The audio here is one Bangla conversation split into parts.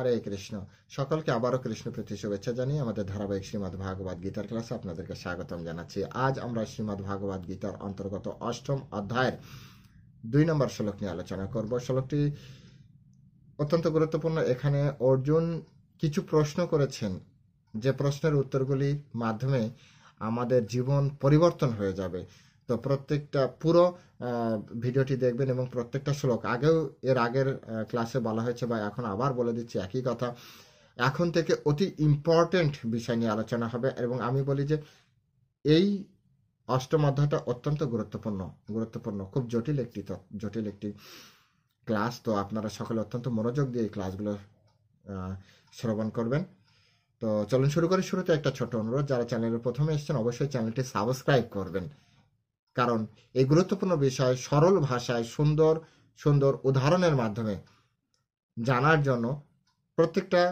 হরে কৃষ্ণ। সকলকে আবারও কৃষ্ণ প্রীতি শুভেচ্ছা জানিয়ে আমাদের ধারাবাহিক শ্রীমদ্ ভাগবত গীতার ক্লাসে আপনাদেরকে স্বাগতম জানাচ্ছি। আজ আমরা শ্রীমদ্ ভাগবত গীতার অন্তর্গত অষ্টম অধ্যায়ের 2 নম্বর শ্লোক নিয়ে আলোচনা করব। শ্লোকটি অত্যন্ত গুরুত্বপূর্ণ। এখানে অর্জুন কিছু প্রশ্ন করেছেন, যে প্রশ্নের উত্তরগুলির মাধ্যমে আমাদের জীবন পরিবর্তন হয়ে যাবে। তো প্রত্যেকটা পুরো ভিডিওটি দেখবেন এবং প্রত্যেকটা শ্লোক এর আগের ক্লাসে বলা হয়েছে বা এখন আবার বলে দিচ্ছি একই কথা। এখন থেকে অতি ইম্পর্টেন্ট বিষয় নিয়ে আলোচনা হবে এবং আমি বলি যে এই অষ্টম অধ্যায়টা অত্যন্ত গুরুত্বপূর্ণ, খুব জটিল একটি ক্লাস। তো আপনারা সকলে অত্যন্ত মনোযোগ দিয়ে এই ক্লাসগুলো শ্রবণ করবেন। তো চলুন শুরু করি। শুরুতে একটা ছোট অনুরোধ, যারা চ্যানেলের প্রথমে এসেছেন অবশ্যই চ্যানেলটি সাবস্ক্রাইব করবেন, কারণ এই গুরুত্বপূর্ণ বিষয় সরল ভাষায় সুন্দর সুন্দর উদাহরণের মাধ্যমে জানার জন্য প্রত্যেকটা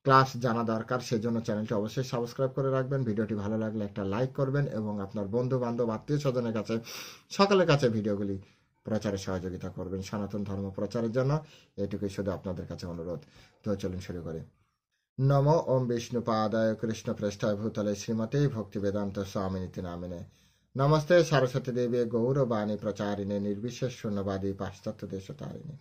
ক্লাস জানা দরকার। সেজন্য চ্যানেলটি অবশ্যই সাবস্ক্রাইব করে রাখবেন। ভিডিওটি ভালো লাগলে একটা লাইক করবেন এবং আপনার বন্ধু বান্ধব আত্মীয় স্বজনের কাছে সকলের কাছে ভিডিওগুলি প্রচারে সহযোগিতা করবেন। সনাতন ধর্ম প্রচারের জন্য এটুকুই শুধু আপনাদের কাছে অনুরোধ। তো চলুন শুরু করি। নমো ওম বিষ্ণুপাদায় কৃষ্ণ পৃষ্ঠায় ভূতলে শ্রীমতে ভক্তি বেদান্ত স্বামিনীতি নামিনে। নমস্তে সরস্বতী দেবী গৌরবাণী প্রচারিণে নির্বিশেষ শূন্যবাদী পাশ্চাত্য দেশতারিণে।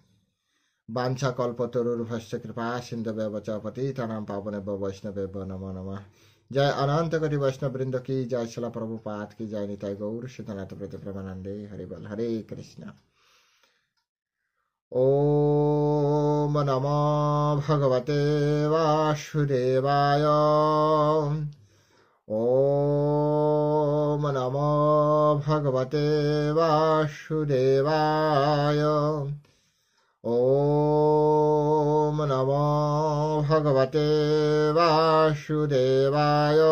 বাঞ্ছা কল্পতরুর্ভশ্চ কৃপা সিন্ধুভ্যেব চ পতিতানাং পাবনেভ্যো বৈষ্ণবেভ্যো নমো নমঃ। জয় অনন্ত কোটি বৈষ্ণব বৃন্দ কি জয়, শিলা প্রভুপাদ কি জয়, নিতাই গৌর সীতানাথ প্রতি প্রেমানন্দে। হরি বল। হরে কৃষ্ণ। ওম নমো ভগবতে বাসুদেবায়। ওম নমো ভগবতে বাসুদেবায়। ওম নমো ভগবতে বাসুদেবায়।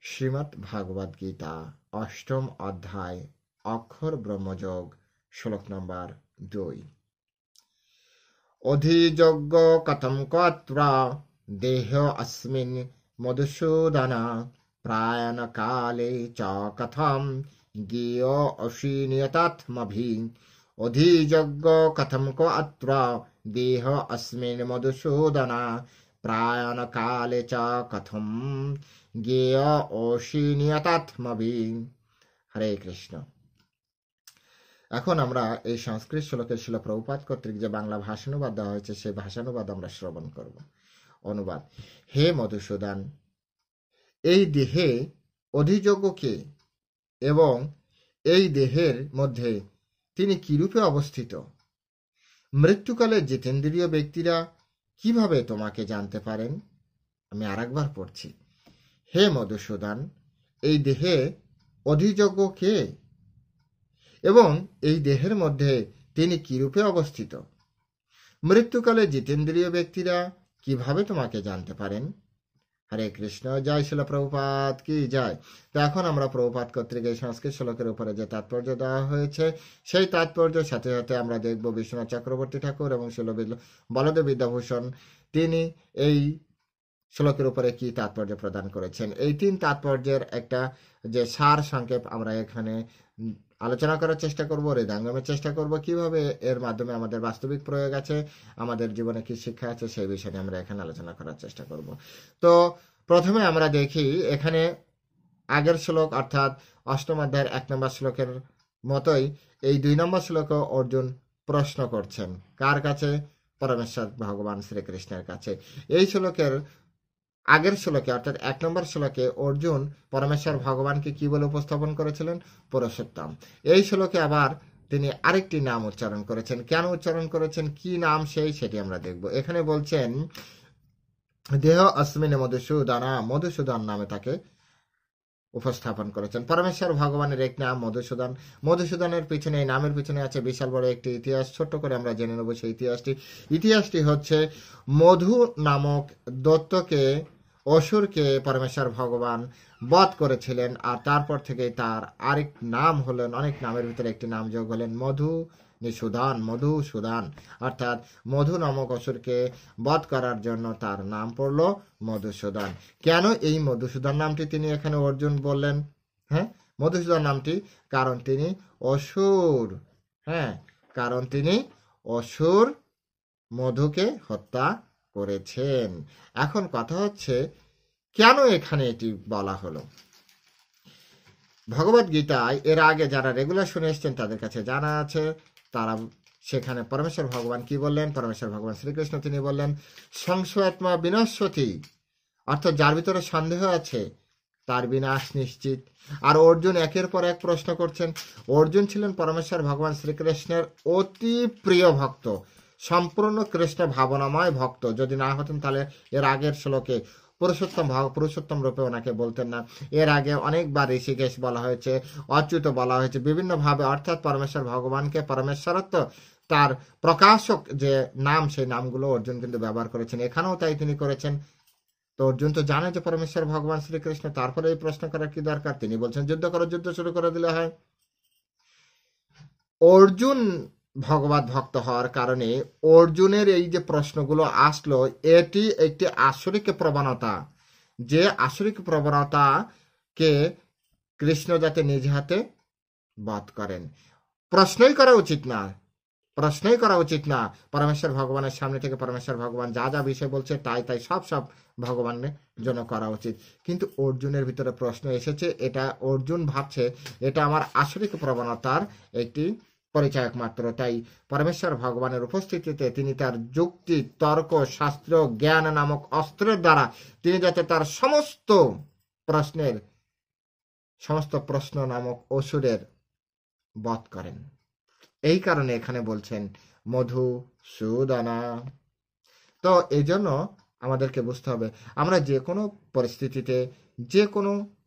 শ্রীমদ্ ভাগবত গীতা অষ্টম অধ্যায় অক্ষর ব্রহ্মযোগ, শ্লোক নম্বর 2। অধিযোগ্য কথম কত্রা দেহ অস্মিন মধুসূদন প্রায়ণ কালে চ কথম জ্ঞেয় অশীনিয়তাত্মভি। অধিযোগ্য কথম কত্র দেহ অস্মিন মধুসূদন প্রায়ণ কালে চ কথম জ্ঞেয় অশীনিয়তাত্মভি। হরে কৃষ্ণ। এখন আমরা এই সংস্কৃত শ্লোকের শিল প্রভুপাদ কর্তৃক যে বাংলা ভাষানুবাদ দেওয়া হয়েছে সেই ভাষানুবাদ আমরা শ্রবণ করব। অনুবাদ: হে মধুসূদন, এই দেহে অধিযোগ্য কে এবং এই দেহের মধ্যে তিনি কিরূপে অবস্থিত? মৃত্যুকালে জিতেন্দ্রীয় ব্যক্তিরা কিভাবে তোমাকে জানতে পারেন? আমি আরেকবার পড়ছি। হে মধুসূদন, এই দেহে অধিযোগ্য কে এবং এই দেহের মধ্যে তিনি কিরূপে অবস্থিত? মৃত্যুকালে জিতেন্দ্রীয় ব্যক্তিরা কিভাবে তোমাকে জানতে পারেন? হরে কৃষ্ণ। জয় শিল প্রভুপাদ কি জয়। তো এখন আমরা প্রভুপাদ কর্তৃক এই সংস্কৃত শ্লোকের উপরে যে তাৎপর্য দেওয়া হয়েছে সেই তাৎপর্যের সাথে সাথে আমরা দেখব বিশ্বনাথ চক্রবর্তী ঠাকুর এবং শিল বলদেব বিদ্যাভূষণ তিনি এই শ্লোকের উপরে কি তাৎপর্য প্রদান করেছেন। এই 3 তাৎপর্যের একটা যে সার সংক্ষেপ আমরা এখানে আলোচনা করার চেষ্টা করব, হৃদয়ঙ্গমের চেষ্টা করব, কিভাবে এর মাধ্যমে আমাদের বাস্তবিক প্রয়োগ আছে, আমাদের জীবনে কি শিক্ষা আছে সেই বিষয়ে আমরা এখানে আলোচনা করার চেষ্টা করব। তো প্রথমে আমরা দেখি এখানে আগের শ্লোক অর্থাৎ অষ্টম অধ্যায়ের 1 নম্বর শ্লোকের মতোই এই 2 নম্বর শ্লোকে অর্জুন প্রশ্ন করছেন। কার কাছে? পরমেশ্বর ভগবান শ্রীকৃষ্ণের কাছে। এই শ্লোকের আগের শ্লোকে অর্থাৎ 1 নম্বর শ্লোকে অর্জুন পরমেশ্বর ভগবানকে কি বলে উপস্থাপন করেছিলেন? পুরুষোত্তম। এই শ্লোকে আবার তিনি আরেকটি নাম উচ্চারণ করেছেন। কেন উচ্চারণ করেছেন, কি নাম সেটি আমরা দেখব। এখানে বলছেন দেহ অস্মিনে মধুসূদন, মধুসূদন নামে তাকে উপস্থাপন করেছেন। পরমেশ্বর ভগবানের এক নাম মধুসূদন। মধুসূদনের পিছনে, এই নামের পিছনে আছে বিশাল বড় একটি ইতিহাস। ছোট্ট করে আমরা জেনে নেব সেই ইতিহাসটি হচ্ছে মধু নামক দৈত্যকে, অসুরকে পরমেশ্বর ভগবান বধ করেছিলেন। আর তারপর থেকে তার আরেক নাম হলেন, অনেক নামের ভিতরে একটি নাম যোগ হলেন মধুসূদন। অর্থাৎ মধু নামক অসুরকে বধ করার জন্য তার নাম পড়ল মধুসূদন। কেন এই মধুসূদন নামটি তিনি এখানে অর্জুন বললেন? মধুসূদন নামটি কারণ তিনি অসুর। কারণ তিনি অসুর মধুকে হত্যা করেছেন। এখন কথা হচ্ছে কেন এখানে এটি বলা হলো। ভগবদ গীতায় এর আগে যারা রেগুলার শুনে এসছেন তাদের কাছে জানা আছে, তারা সেখানে পরমেশ্বর ভগবান কি বললেন। পরমেশ্বর ভগবান শ্রীকৃষ্ণ তিনি বললেন সংশয়াত্মা বিনশ্বতি, অর্থাৎ যার ভিতরে সন্দেহ আছে তার বিনাশ নিশ্চিত। আর অর্জুন একের পর এক প্রশ্ন করছেন। অর্জুন ছিলেন পরমেশ্বর ভগবান শ্রীকৃষ্ণের অতি প্রিয় ভক্ত, সম্পূর্ণ কৃষ্ণ ভাবনাময় ভক্ত। যদি না হতেন তাহলে এর আগের শ্লোকে পুরুষোত্তম রূপে ওনাকে বলতেন না। এর আগে অনেকবার ঋষিকেশ বলা হয়েছে, অচ্যুত বলা হয়েছে বিভিন্নভাবে, অর্থাৎ পরমেশ্বর ভগবানকে পরমেশ্বরত্ব তার প্রকাশক যে নাম, সেই নামগুলো অর্জুন কিন্তু ব্যবহার করেছেন। এখানেও তাই তিনি করেছেন। তো অর্জুন তো জানে যে পরমেশ্বর ভগবান শ্রীকৃষ্ণ, তারপরে এই প্রশ্ন করার কি দরকার। তিনি বলছেন যুদ্ধ করো, যুদ্ধ শুরু করে দিলে হয়। অর্জুন ভগবত ভক্ত হওয়ার কারণে অর্জুনের এই যে প্রশ্নগুলো আসলো, এটি একটি আসরিক প্রবণতা, যে আসরিক প্রবণতাকে কৃষ্ণ যাতে নিজ হাতে বধ করেন। প্রশ্নই করা উচিত না, প্রশ্নই করা উচিত না। পরমেশ্বর ভগবানের সামনে থেকে পরমেশ্বর ভগবান যা যা বিষয় বলছে তাই তাই সব ভগবানের জন্য করা উচিত। কিন্তু অর্জুনের ভিতরে প্রশ্ন এসেছে, এটা অর্জুন ভাবছে এটা আমার আসরিক প্রবণতার একটি পরিচায়ক মাত্র। তাই পরমেশ্বর ভগবানের উপস্থিতিতে তিনি তার যুক্তি, তর্ক, শাস্ত্র, জ্ঞান নামক অস্ত্রের দ্বারা তিনি যাতে তার সমস্ত প্রশ্ন নামক অসুরের বধ করেন। এই কারণে এখানে বলছেন মধুসূদনা। তো এই জন্য আমাদেরকে বুঝতে হবে আমরা যে কোনো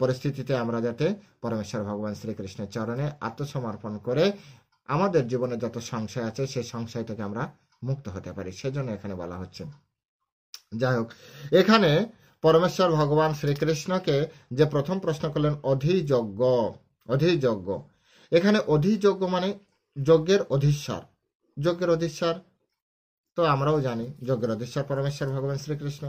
পরিস্থিতিতে আমরা যাতে পরমেশ্বর ভগবান শ্রীকৃষ্ণের চরণে আত্মসমর্পণ করে আমাদের জীবনে যত সংশয় আছে সেই সংশয় থেকে আমরা মুক্ত হতে পারি, সেজন্য এখানে বলা হচ্ছে। যাই হোক, এখানে পরমেশ্বর ভগবান শ্রীকৃষ্ণকে যে প্রথম প্রশ্ন করলেন অধিযজ্ঞ। এখানে অধিযজ্ঞ মানে যজ্ঞের অধীশ্বর। যজ্ঞের অধীশ্বর তো আমরাও জানি, যজ্ঞের অধীশ্বর পরমেশ্বর ভগবান শ্রীকৃষ্ণ।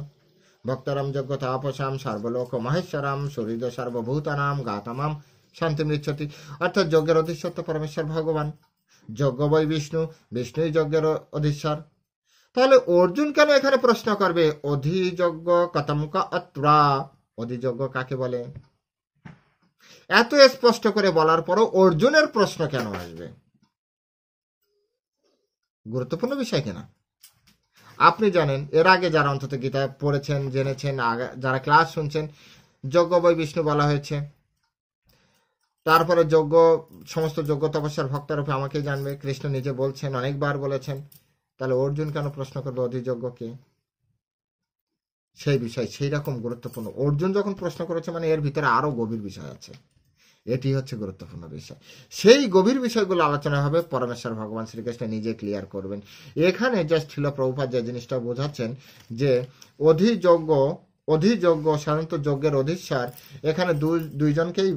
ভক্তরাম যজ্ঞ তাপসাম সর্বলোক মহেশ্বরাম সুহৃদ সর্বভূতানাম গাতামাম শান্তি মৃচ্ছতি। অর্থাৎ যজ্ঞের অধীশ্বর তো পরমেশ্বর ভগবান, যজ্ঞ বৈ বিষ্ণু, বিষ্ণুই যজ্ঞের অধীশ্বর। তাহলে অর্জুন কেন এখানে প্রশ্ন করবে অধিযজ্ঞ কথম অত্রা, অধিযজ্ঞ কাকে বলে? এত স্পষ্ট করে বলার পরও অর্জুনের প্রশ্ন কেন আসবে? গুরুত্বপূর্ণ বিষয় কিনা? আপনি জানেন, এর আগে যারা অন্তত গীতা পড়েছেন, জেনেছেন, যারা ক্লাস শুনছেন, যজ্ঞ বৈ বিষ্ণু বলা হয়েছে। তারপরে সমস্ত যজ্ঞ তপস্যার ভক্তরূপে আমাকে জানবে, কৃষ্ণ নিজে বলছেন, অনেকবার বলেছেন। তাহলে অর্জুন কেন প্রশ্ন করবে অধিযজ্ঞকে? সেই বিষয় সেই রকম গুরুত্বপূর্ণ। অর্জুন যখন প্রশ্ন করেছে মানে এর ভিতরে আরো গভীর বিষয় আছে, এটি হচ্ছে গুরুত্বপূর্ণ বিষয়। সেই গভীর বিষয়গুলো আলোচনা হবে, পরমেশ্বর ভগবান শ্রীকৃষ্ণ নিজে ক্লিয়ার করবেন। এখানে জাস্ট ছিল প্রভুপাদ যে জিনিসটা বোঝাচ্ছেন যে অধিযজ্ঞ সাধারণত যজ্ঞের অধীশ্বর, এখানে দুইজনকেই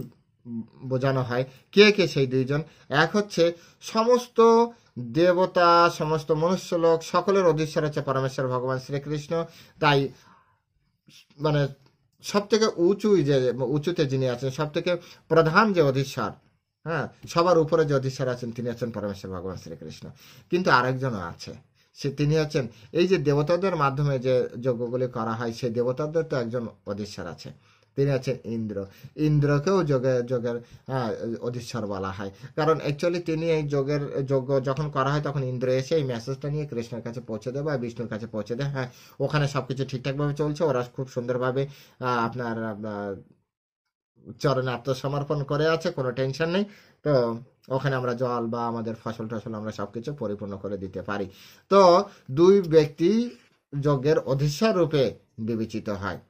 বোঝানো হয়। কে কে সেই দুইজন? এক হচ্ছে সমস্ত দেবতা, সমস্ত মনুষ্যলোক সকলের অধীশ্বর হচ্ছে পরমেশ্বর ভগবান শ্রীকৃষ্ণ। তাই মানে সব থেকে উঁচুতে যিনি আছেন, সব থেকে প্রধান যে অধীশ্বর, হ্যাঁ, সবার উপরে যে অধীশ্বর আছেন তিনি হচ্ছেন পরমেশ্বর ভগবান শ্রীকৃষ্ণ। কিন্তু আরেকজনও আছে, তিনি হচ্ছেন এই যে দেবতাদের মাধ্যমে যে যজ্ঞগুলি করা হয়, সেই দেবতাদের তো একজন অধীশ্বর আছে, তিনি হচ্ছেন ইন্দ্রকেও যোগের অধীশ্বর বলা হয়। কারণ অ্যাকচুয়ালি তিনি এই যজ্ঞ যখন করা হয় তখন ইন্দ্র এসে এই মেসেজটা নিয়ে কৃষ্ণের কাছে পৌঁছে দেয় বা বিষ্ণুর কাছে পৌঁছে দেয়। হ্যাঁ, ওখানে সবকিছু ঠিকঠাকভাবে চলছে, ওরা খুব সুন্দরভাবে আপনার চরণে আত্মসমর্পণ করে আছে, কোনো টেনশন নেই। তো ওখানে আমরা জল বা আমাদের ফসল টসল আমরা সবকিছু পরিপূর্ণ করে দিতে পারি। তো দুই ব্যক্তি যজ্ঞের অধীশ্বর রূপে বিবেচিত হয়।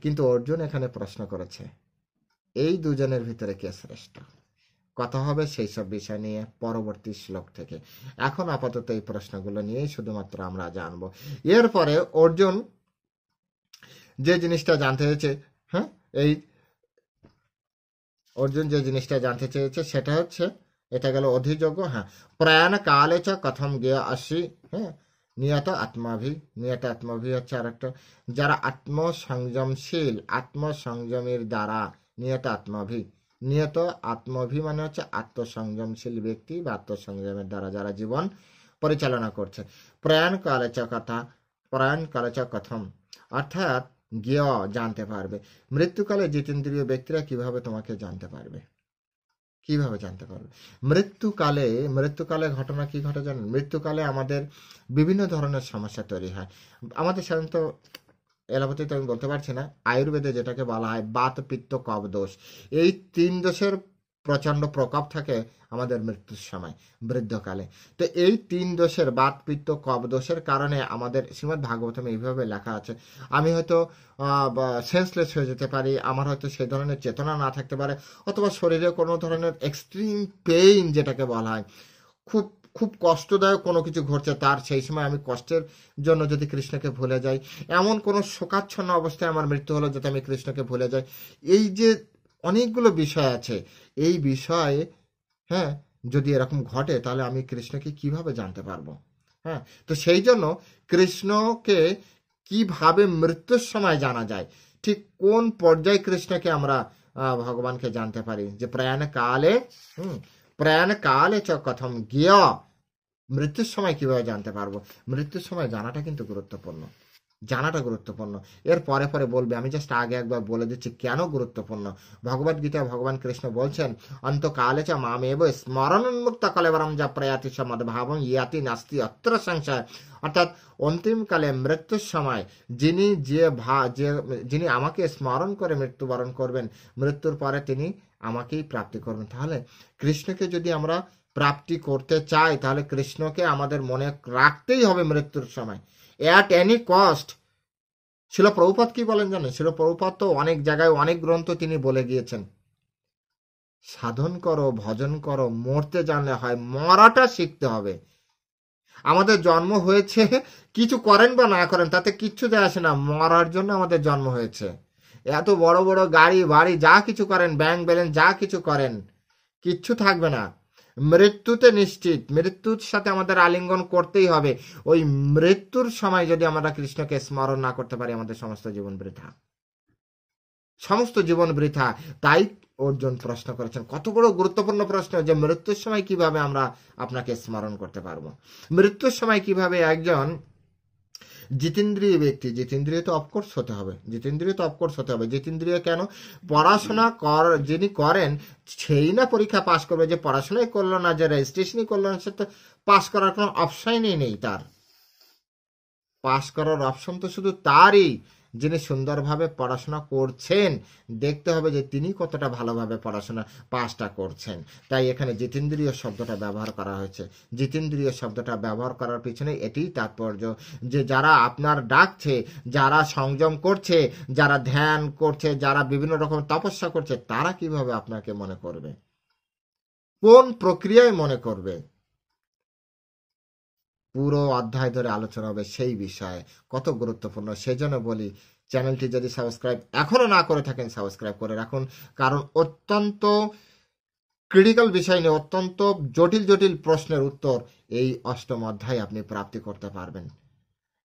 কিন্তু অর্জুন এখানে প্রশ্ন করেছে এই দুজনের ভিতরে কে শ্রেষ্ঠ। কথা হবে সেই সব বিষয় নিয়ে পরবর্তী শ্লোক থেকে। এখন আপাতত এই প্রশ্নগুলো নিয়েই শুধুমাত্র আমরা জানবো। এরপরে অর্জুন যে জিনিসটা জানতে চেয়েছে, অর্জুন যে জিনিসটা জানতে চেয়েছে সেটা হচ্ছে, এটা গেল অধিযজ্ঞ। হ্যাঁ, প্রয়াণ কালে চ কথম জ্ঞেয় আসি। হ্যাঁ, নিয়ত আত্মাভি হচ্ছে আর একটা, যারা আত্মসংযমশীল, আত্মসংযমের দ্বারা নিয়ত আত্মাভি মানে হচ্ছে আত্মসংযমশীল ব্যক্তি বা আত্মসংযমের দ্বারা যারা জীবন পরিচালনা করছে। প্রয়াণকালে চ কথা, প্রয়াণকালে চ কথম, অর্থাৎ জ্ঞেয় জানতে পারবে। মৃত্যুকালে জিতেন্দ্রীয় ব্যক্তিরা কিভাবে তোমাকে জানতে পারবে? কিভাবে জানতে পারবে? মৃত্যুকালে, মৃত্যুকালে ঘটনা কি ঘটে জানেন? মৃত্যুকালে আমাদের বিভিন্ন ধরনের সমস্যা তৈরি হয়। আমাদের সাধারণত এলোপ্যাথিতে আমি বলতে পারছি না, আয়ুর্বেদে যেটাকে বলা হয় বাত পিত্ত কফ দোষ, এই 3 দোষের প্রচণ্ড প্রকোপ থাকে আমাদের মৃত্যুর সময়, বৃদ্ধকালে। তো এই 3 দোষের, বাত পিত্ত কফ দোষের কারণে আমাদের শ্রীমদ্ ভাগবতমে এইভাবে লেখা আছে, আমি হয়তো সেন্সলেস হয়ে যেতে পারি, আমার হয়তো সেই ধরনের চেতনা না থাকতে পারে, অথবা শরীরে কোনো ধরনের এক্সট্রিম পেইন যেটাকে বলা হয়, খুব খুব কষ্টদায়ক কোনো কিছু ঘটছে, তার সেই সময় আমি কষ্টের জন্য যদি কৃষ্ণকে ভুলে যাই, এমন কোনো শোকাচ্ছন্ন অবস্থায় আমার মৃত্যু হলো যাতে আমি কৃষ্ণকে ভুলে যাই, এই যে অনেকগুলো বিষয় আছে, এই বিষয়ে, হ্যাঁ, যদি এরকম ঘটে তাহলে আমি কৃষ্ণকে কিভাবে জানতে পারবো? হ্যাঁ, তো সেই জন্য কৃষ্ণকে কিভাবে মৃত্যুর সময় জানা যায়, ঠিক কোন পর্যায়ে কৃষ্ণকে আমরা ভগবানকে জানতে পারি, যে প্রয়াণ কালে, প্রয়াণ কালে চ কথম জ্ঞেয়, মৃত্যুর সময় কিভাবে জানতে পারবো? মৃত্যুর সময় জানাটা কিন্তু গুরুত্বপূর্ণ, জানাটা গুরুত্বপূর্ণ। এর পরে পরে বলবে, আমি জাস্ট আগে একবার বলে দিচ্ছি কেন গুরুত্বপূর্ণ। ভগবদ গীতায় ভগবান কৃষ্ণ বলছেন, অন্তকালে চ মামেব স্মরণোন্মুক্ত কলেবরম যা প্রয়াতি সমদ্ভাবম ইয়াতি নাস্তি অত্র সংশয়, অর্থাৎ অন্তিমকালে মৃত্যুর সময় যিনি আমাকে স্মরণ করে মৃত্যুবরণ করবেন, মৃত্যুর পরে তিনি আমাকেই প্রাপ্তি করবেন। তাহলে কৃষ্ণকে যদি আমরা প্রাপ্তি করতে চাই, তাহলে কৃষ্ণকে আমাদের মনে রাখতেই হবে মৃত্যুর সময়, অ্যাট এনি কস্ট। শিল প্রভুপাদ কি বলেন জানেন? শিল প্রভুপাদ তো অনেক জায়গায় অনেক গ্রন্থ তিনি বলে গিয়েছেন, সাধন করো, ভজন করো, মরতে জানলে হয়, মরাটা শিখতে হবে। আমাদের জন্ম হয়েছে, কিছু করেন বা না করেন তাতে কিচ্ছু যায় আসে না, মরার জন্য আমাদের জন্ম হয়েছে। এত বড় বড় গাড়ি বাড়ি যা কিছু করেন, ব্যাংক ব্যালেন্স যা কিছু করেন, কিচ্ছু থাকবে না। মৃত্যুতে নিশ্চিত, মৃত্যুর সাথে আমাদের আলিঙ্গন করতেই হবে। ওই মৃত্যুর সময় যদি আমরা কৃষ্ণকে স্মরণ না করতে পারি, আমাদের সমস্ত জীবন বৃথা, সমস্ত জীবন বৃথা। তাই অর্জুন প্রশ্ন করেছেন, কত বড় গুরুত্বপূর্ণ প্রশ্ন, যে মৃত্যুর সময় কিভাবে আমরা আপনাকে স্মরণ করতে পারবো। মৃত্যুর সময় কিভাবে একজন জিতেন্দ্রীয় ব্যক্তি, জিতেন্দ্রীয় তো অফকোর্স হতে হবে, জিতেন্দ্রীয় তো অফকোর্স হতে হবে। জিতেন্দ্রীয় কেন? পড়াশোনা যিনি করেন সেই না পরীক্ষা পাশ করবে, যে পড়াশোনাই করলো না, যে রেজিস্ট্রেশনই করলো না, সে তো পাশ করার কোনো অপশনই নেই। তার পাশ করার অপশন তো শুধু তারই, যিনি সুন্দরভাবে পড়াশোনা করছেন। দেখতে হবে যে তিনি কতটা ভালোভাবে পড়াশোনা পাশটা করছেন। তাই এখানে জিতেন্দ্রীয় শব্দটা ব্যবহার করা হয়েছে। জিতেন্দ্রীয় শব্দটা ব্যবহার করার পিছনে এটিই তাৎপর্য, যে যারা আপনার ডাকছে, যারা সংযম করছে, যারা ধ্যান করছে, যারা বিভিন্ন রকম তপস্যা করছে, তারা কিভাবে আপনাকে মনে করবে, কোন প্রক্রিয়ায় মনে করবে, পুরো অধ্যায় ধরে আলোচনা হবে সেই বিষয়ে। কত গুরুত্বপূর্ণ। সেজন্য বলি, চ্যানেলটি যদি সাবস্ক্রাইব এখনো না করে থাকেন, সাবস্ক্রাইব করে রাখুন, কারণ অত্যন্ত ক্রিটিক্যাল বিষয় নিয়ে, অত্যন্ত জটিল জটিল প্রশ্নের উত্তর এই অষ্টম অধ্যায় আপনি প্রাপ্তি করতে পারবেন।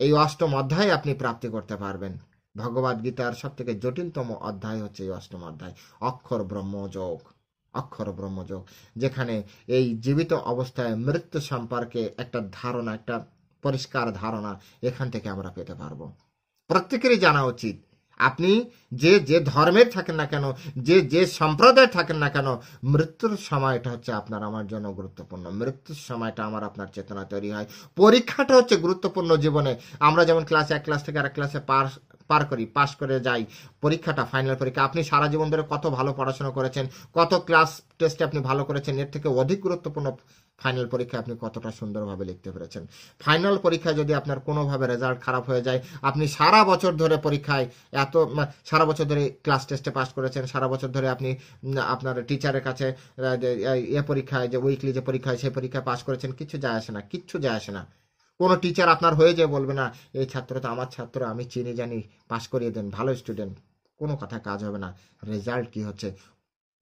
এই অষ্টম অধ্যায় আপনি প্রাপ্তি করতে পারবেন। ভগবদ গীতার সব থেকে জটিলতম অধ্যায় হচ্ছে এই অষ্টম অধ্যায়, অক্ষর ব্রহ্মযোগ। অক্ষর ব্রহ্মযোগ, যেখানে এই জীবিত অবস্থায় মৃত্যু সম্পর্কে একটা ধারণা, একটা পরিষ্কার ধারণা এখান থেকে আমরা পেতে পারবো। প্রত্যেকেরই জানা উচিত, আপনি যে যে ধর্মের থাকেন না কেন, যে যে সম্প্রদায় থাকেন না কেন, মৃত্যুর সময়টা হচ্ছে আপনার আমার জন্য গুরুত্বপূর্ণ। মৃত্যুর সময়টা আমার আপনার চেতনা তৈরি হয়। পরীক্ষাটা হচ্ছে গুরুত্বপূর্ণ জীবনে। আমরা যেমন ক্লাস এক ক্লাস থেকে আরেক ক্লাসে পার করি, পাস করে যাই, পরীক্ষাটা ফাইনাল পরীক্ষা। আপনি সারা জীবন ধরে কত ভালো পড়াশোনা করেছেন, কত ক্লাস টেস্টে আপনি ভালো করেছেন, এর থেকে অধিক গুরুত্বপূর্ণ ফাইনাল পরীক্ষা আপনি কতটা সুন্দরভাবে লিখতে পেরেছেন। ফাইনাল পরীক্ষায় যদি আপনার কোনোভাবে রেজাল্ট খারাপ হয়ে যায়, আপনি সারা বছর ধরে পরীক্ষায় সারা বছর ধরে ক্লাস টেস্টে পাস করেছেন, সারা বছর ধরে আপনি আপনার টিচারের কাছে পরীক্ষায়, যে উইকলি যে পরীক্ষায়, সেই পরীক্ষায় পাস করেছেন, কিছু যায় আসে না, কিচ্ছু যায় আসে না। কোনো টিচার আপনার হয়ে যায় বলবে না, এই ছাত্র তো আমার ছাত্র, আমি চিনি জানি, পাস করিয়ে দেন, ভালো স্টুডেন্ট, কোনো কথা কাজ হবে না। রেজাল্ট কি হচ্ছে?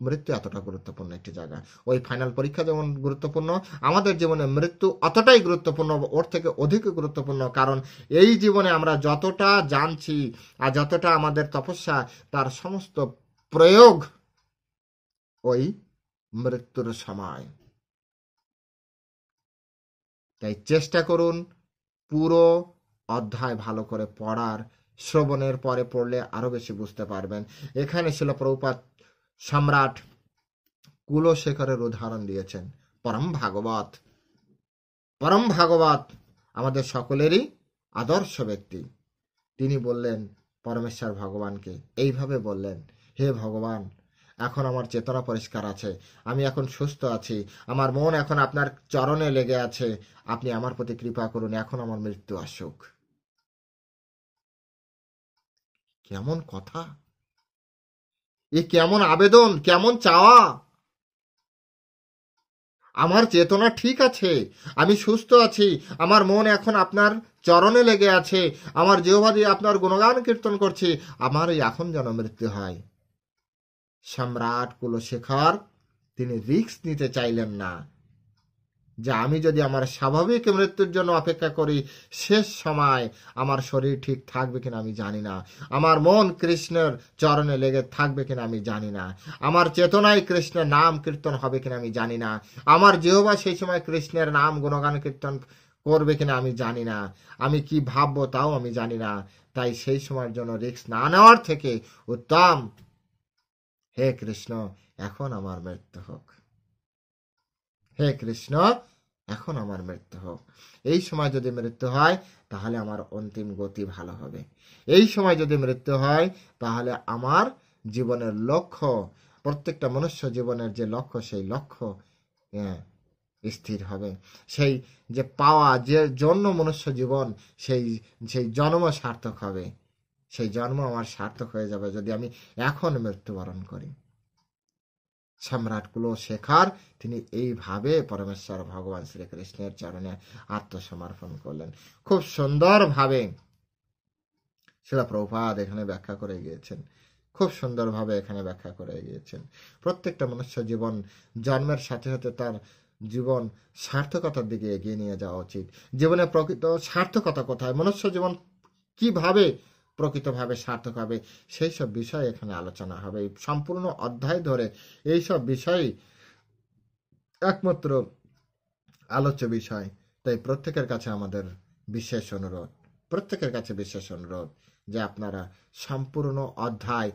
মৃত্যু এতটা গুরুত্বপূর্ণ একটি জায়গা। ওই ফাইনাল পরীক্ষা যেমন গুরুত্বপূর্ণ, আমাদের জীবনে মৃত্যু অতটাই গুরুত্বপূর্ণ, ওর থেকে অধিক গুরুত্বপূর্ণ। কারণ এই জীবনে আমরা যতটা জানছি আর যতটা আমাদের তপস্যা, তার সমস্ত প্রয়োগ ওই মৃত্যুর সময়। তাই চেষ্টা করুন পুরো অধ্যায় ভালো করে পড়ার। শ্রবণের পরে পড়লে আরো বেশি বুঝতে পারবেন। এখানে ছিল প্রভুপাদ সম্রাট কুলশেখরের উদাহরণ দিয়েছেন। পরম ভাগবত আমাদের সকলেরই আদর্শ ব্যক্তি। তিনি বললেন পরমেশ্বর ভগবানকে, এইভাবে বললেন, হে ভগবান, এখন আমার চেতনা পরিষ্কার আছে, আমি এখন সুস্থ আছি, আমার মন এখন আপনার চরণে লেগে আছে, আপনি আমার প্রতি কৃপা করুন, এখন আমার মৃত্যু আসুক। কেমন কথা, এ কেমন আবেদন, কেমন চাওয়া! আমার চেতনা ঠিক আছে, আমি সুস্থ আছি, আমার মন এখন আপনার চরণে লেগে আছে, আমার জিহ্বা দিয়ে আপনার গুণগান কীর্তন করছি, আমার এখন যেন মৃত্যু হয়। সম্রাট কুলশেখর তিনি রিস্ক নিতে চাইলেন না যে আমি যদি আমার স্বাভাবিক মৃত্যুর জন্য অপেক্ষা করি, শেষ সময় আমার শরীর ঠিক থাকবে কিনা আমি জানি না, আমার মন কৃষ্ণের চরণে লেগে থাকবে কিনা আমি জানি না, আমার চেতনায় কৃষ্ণের নাম কীর্তন হবে কিনা আমি জানি না, আমার জিহ্বা সেই সময় কৃষ্ণের নাম গুণগান কীর্তন করবে কিনা আমি জানি না, আমি কি ভাববো তাও আমি জানি না। তাই সেই সময়ের জন্য রিস্ক না নেওয়ার থেকে উত্তম, হে কৃষ্ণ, এখন আমার মৃত্যু হোক, হে কৃষ্ণ, এখন আমার মৃত্যু হোক। এই সময় যদি মৃত্যু হয় তাহলে আমার অন্তিম গতি ভালো হবে। এই সময় যদি মৃত্যু হয় তাহলে আমার জীবনের লক্ষ্য, প্রত্যেকটা মনুষ্য জীবনের যে লক্ষ্য, সেই লক্ষ্য স্থির হবে। সেই যে পাওয়া, যে জন্য মনুষ্য জীবন, সেই সেই জন্ম সার্থক হবে। সেই জন্ম আমার সার্থক হয়ে যাবে যদি আমি এখন মৃত্যুবরণ করি। সম্রাট কুলশেখর তিনি এইভাবে পরমেশ্বর ভগবান শ্রীকৃষ্ণের চরণে আত্মসমর্পণ করলেন। খুব সুন্দরভাবে শিলা প্রভুপাদ এখানে ব্যাখ্যা করে গিয়েছেন, খুব সুন্দরভাবে এখানে ব্যাখ্যা করে গিয়েছেন। প্রত্যেকটা মনুষ্য জীবন জন্মের সাথে সাথে তার জীবন সার্থকতার দিকে এগিয়ে নিয়ে যাওয়া উচিত। জীবনে প্রকৃত সার্থকতা কোথায়, মনুষ্য জীবন কিভাবে প্রকৃতভাবে সার্থক হবে, সেই সব বিষয় এখানে আলোচনা হবে। সম্পূর্ণ অধ্যায় ধরে এই সব বিষয় একমাত্র আলোচ্য বিষয়। তাই প্রত্যেকের কাছে আমাদের বিশেষ অনুরোধ, প্রত্যেকের কাছে বিশেষ অনুরোধ যে আপনারা সম্পূর্ণ অধ্যায়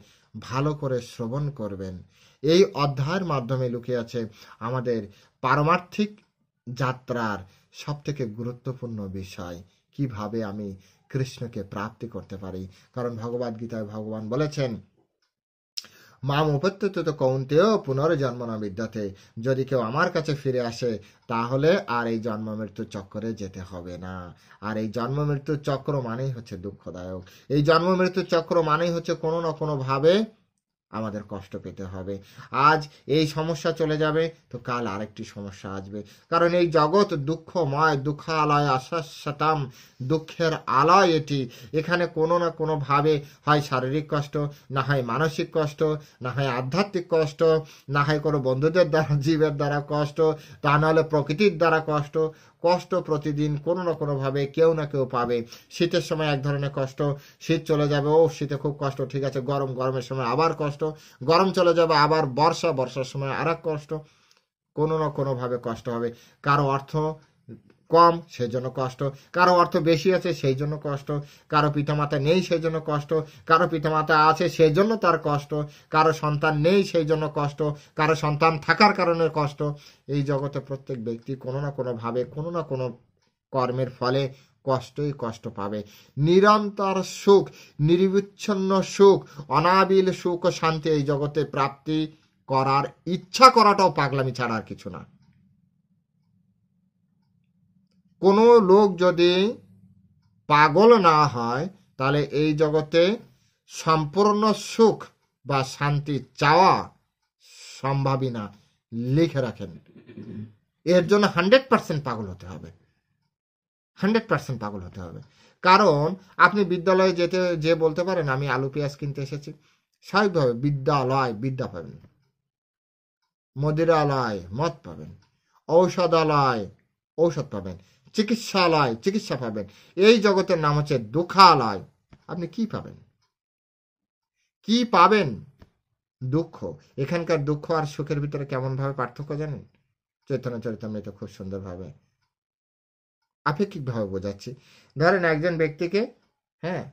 ভালো করে শ্রবণ করবেন। এই অধ্যায়ের মাধ্যমে লুকিয়ে আছে আমাদের পারমার্থিক যাত্রার সবথেকে গুরুত্বপূর্ণ বিষয়, কিভাবে আমি কৃষ্ণকে প্রাপ্তি করতে পারি। কারণ ভগবদ গীতায় ভগবান বলেছেন, মাম উপত্যত কৌন্তেয় পুনর্জন্ম না বিদ্যতে, যদি কেউ আমার কাছে ফিরে আসে তাহলে আর এই জন্ম মৃত্যুর চক্করে যেতে হবে না। আর এই জন্ম মৃত্যুর চক্র মানেই হচ্ছে দুঃখদায়ক। এই জন্ম মৃত্যুর চক্র মানেই হচ্ছে কোনো না কোনো ভাবে আমাদের কষ্ট পেতে হবে। আজ এই সমস্যা চলে যাবে তো কাল আরেকটি সমস্যা আসবে। কারণ এই জগৎ দুঃখময়, দুঃখালয় আশাস্যতাম, দুঃখের আলয় এটি। এখানে কোনো না কোনো ভাবে হয় শারীরিক কষ্ট, না হয় মানসিক কষ্ট, না হয় আধ্যাত্মিক কষ্ট, না হয় কোনো বন্ধুদের দ্বারা, জীবের দ্বারা কষ্ট, তা নাহলে প্রকৃতির দ্বারা কষ্ট। কষ্ট প্রতিদিন কোনো না কোনো ভাবে কেউ না কেউ পাবে। শীতের সময় এক ধরনের কষ্ট, শীত চলে যাবে, ও শীতে খুব কষ্ট, ঠিক আছে, গরম, গরমের সময় আবার কষ্ট, গরম চলে যাবে, আবার বর্ষা, বর্ষার সময় আর এক কষ্ট। কোনো না কোনো ভাবে কষ্ট হবে। কারো অর্থ কম সেই জন্য কষ্ট, কারো অর্থ বেশি আছে সেই জন্য কষ্ট, কারো পিতামাতা নেই সেই জন্য কষ্ট, কারো পিতামাতা আছে সেই জন্য তার কষ্ট, কারো সন্তান নেই সেই জন্য কষ্ট, কারো সন্তান থাকার কারণে কষ্ট। এই জগতে প্রত্যেক ব্যক্তি কোনো না কোনো ভাবে, কোনো না কোনো কর্মের ফলে কষ্টই কষ্ট পাবে। নিরন্তর সুখ, নিরবিচ্ছিন্ন সুখ, অনাবিল সুখ ও শান্তি এই জগতে প্রাপ্তি করার ইচ্ছা করাটাও পাগলামি ছাড়া আর কিছু না। কোনো লোক যদি পাগল না হয় তাহলে এই জগতে সম্পূর্ণ সুখ বা শান্তি চাওয়া সম্ভবই না। লিখে রাখেন, এর জন্য 100% পাগল হতে হবে, 100% পাগল হতে হবে। কারণ আপনি বিদ্যালয়ে যেতে যে বলতে পারেন আমি আলু পেঁয়াজ কিনতে এসেছি, স্বাভাবিকভাবে বিদ্যালয় বিদ্যা পাবেন, মদিরালয় মদ পাবেন, ঔষধালয় ঔষধ পাবেন, চিকিৎসালয় চিকিৎসা পাবেন। এই জগতের নাম হচ্ছে দুঃখালয়। আপনি কি পাবেন? কি পাবেন? দুঃখ। এখানকার দুঃখ আর সুখের ভিতরে কেমন ভাবে পার্থক্য জানেন? চৈতন্য চরিতামৃত খুব সুন্দরভাবে আপেক্ষিকভাবে বোঝাচ্ছি। ধরেন একজন ব্যক্তিকে, হ্যাঁ,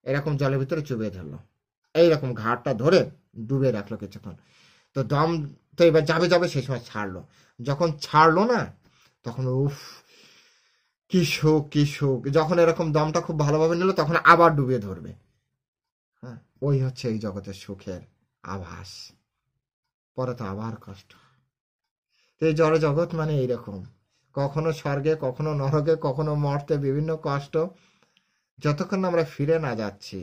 এরকম জলের ভিতরে চুবিয়ে ধরলো, এইরকম ঘাটটা ধরে ডুবে রাখলো কিছুক্ষণ। তো দম তো এবার যাবে যাবে, সেই সময় ছাড়লো। যখন ছাড়লো না, তখন উফ, কি সুখ কি সুখ। যখন এরকম দমটা খুব ভালোভাবে নিল, তখন আবার ডুবিয়ে ধরবে। হ্যাঁ, ওই হচ্ছে এই জগতের সুখের আভাস। পরে তো আবার কষ্ট। তো এই জড় জগৎ মানে এইরকম, কখনো স্বর্গে, কখনো নরকে, কখনো মর্তে বিভিন্ন কষ্ট। যতক্ষণ আমরা ফিরে না যাচ্ছি,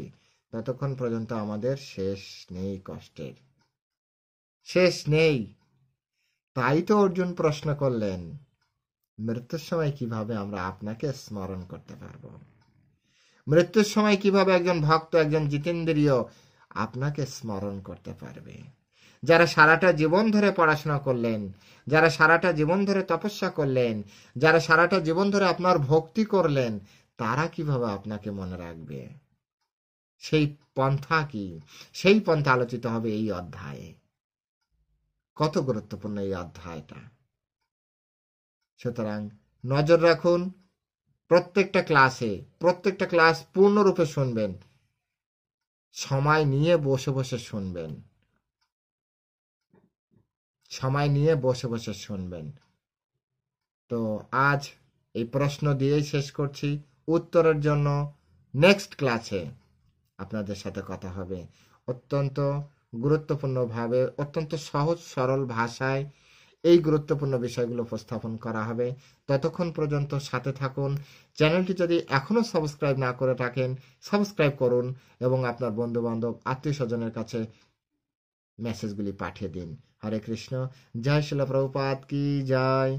ততক্ষণ পর্যন্ত আমাদের শেষ নেই কষ্টের, শেষ নেই। তাই তো অর্জুন প্রশ্ন করলেন, মৃত্যুর সময় কিভাবে আমরা আপনাকে স্মরণ করতে পারবো? মৃত্যুর সময় কিভাবে একজন ভক্ত, একজন জিতেন্দ্রিয় আপনাকে স্মরণ করতে পারবে? যারা সারাটা জীবন ধরে পড়াশোনা করলেন, যারা সারাটা জীবন ধরে তপস্যা করলেন, যারা সারাটা জীবন ধরে আপনার ভক্তি করলেন, তারা কিভাবে আপনাকে মনে রাখবে? সেই পন্থা কি? সেই পন্থা আলোচিত হবে এই অধ্যায়ে। কত গুরুত্বপূর্ণ এই অধ্যায়টা। সুতরাং নজর রাখুন, প্রত্যেকটা ক্লাস পূর্ণরূপে শুনবেন, সময় নিয়ে বসে বসে শুনবেন, সময় নিয়ে বসে বসে শুনবেন। তো আজ এই প্রশ্ন দিয়েই শেষ করছি। উত্তরের জন্য নেক্সট ক্লাসে আপনাদের সাথে কথা হবে। অত্যন্ত গুরুত্বপূর্ণভাবে, অত্যন্ত সহজ সরল ভাষায় এই গুরুত্বপূর্ণ বিষয়গুলো উপস্থাপন করা হবে। ততক্ষণ পর্যন্ত সাথে থাকুন। চ্যানেলটি যদি এখনো সাবস্ক্রাইব না করে থাকেন, সাবস্ক্রাইব করুন এবং আপনার বন্ধু বান্ধব, আত্মীয় স্বজনের কাছে মেসেজগুলি পাঠিয়ে দিন। হরে কৃষ্ণ। জয় শিল প্রভুপাদ কি জয়।